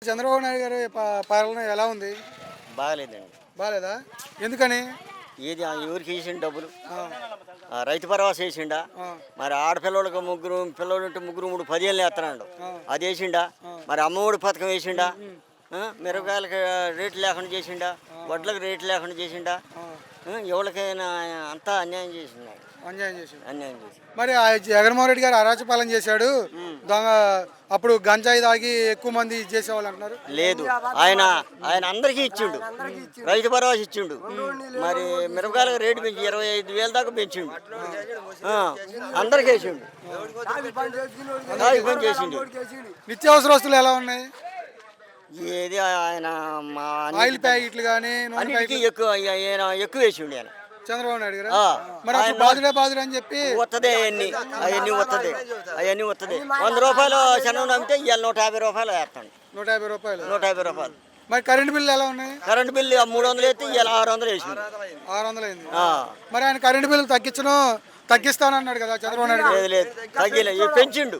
చంద్రబాబు నాయుడు గారి పాలన ఎలా ఉంది? బాగలేదండి. బాగాలేదా? ఎందుకని? ఏది ఎవరికి వేసిండు డబ్బులు? రైతు భరోసా వేసిండా? మరి ఆడపిల్లలకు ముగ్గురు పిల్లలు ఉంటే ముగ్గురు 10,000 వేస్తున్నాడు, అది వేసిండా? మరి అమ్మఒడి పథకం వేసిండా? మిరపకాయలకి రేట్లు లేకుండా చేసిండా? వడ్లకు రేట్లు లేకుండా చేసిండా? ఎవరికైనా అంతా అన్యాయం చేసిండు. అన్యాయం చేసి అన్యాయం చేసి మరి జగన్మోహన్ రెడ్డి గారు అరాచపాలన చేశాడు. దొంగ అప్పుడు గంజాయి తాగి ఎక్కువ మంది చేసేవాళ్ళు అంటున్నారు. లేదు, ఆయన అందరికీ ఇచ్చిండు. రైతు భరోసా ఇచ్చిండు. మరి మిరపకాయలకు రేటు పెంచి 25,000 దాకా పెంచిండు. అందరికీ వేసిండు. పని చేసిండు. నిత్యావసర వస్తువులు ఎలా ఉన్నాయి? ఏది ఆయన ఆయిల్ ప్యాకెట్లు కానీ అన్నిటికీ ఎక్కువ వేసిండు ఆయన చంద్రబాబు నాయుడు గారు. మరి అప్పుడు బాదుడే అని చెప్పి వస్తుంది. అవన్నీ వస్తుంది. 100 రూపాయలు శనం అమ్మితే ఇవాళ 150 రూపాయలు వేస్తాడు. 150 రూపాయలు. 150 రూపాయలు. మరి కరెంట్ బిల్లు ఎలా ఉన్నాయి? కరెంట్ బిల్లు 300 అయితే ఇవాళ 600 వేసింది. 600 అయింది. మరి ఆయన కరెంట్ బిల్లు తగ్గిస్తానన్నాడు కదా చంద్రబాబు నాయుడు. లేదు, తగ్గిలేదు, పెంచిండు.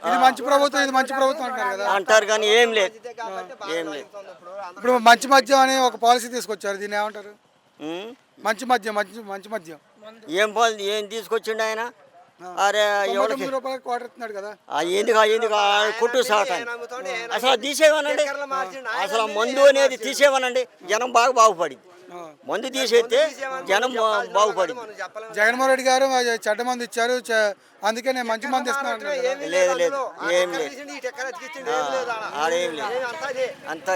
ఇది మంచి ప్రభుత్వం, ఇది మంచి ప్రభుత్వం అంటారు కదా. అంటారు కానీ ఏం లేదు. ఇప్పుడు మంచి మద్యం అని ఒక పాలసీ తీసుకొచ్చారు, దీన్ని ఏమంటారు? మంచి మద్యం ఏం తీసుకొచ్చిండు ఆయన? అరే ఎవరికి రూపాయలు క్వార్టర్ ఇస్తున్నాడు కదా. ఎందుకు కొట్టు సాట అసలు తీసేవనండి. అసలు మందు అనేది తీసేవనండి, జనం బాగుపడింది. మందు తీసేస్తే జనం బాగుపడింది. జగన్మోహన్ రెడ్డి గారు చెడ్డ మంది ఇచ్చారు, అందుకే నేను మంచి మంది ఇస్తున్నాను. లేదు, ఏం లేదు, ఆడేం లేదు, అంతా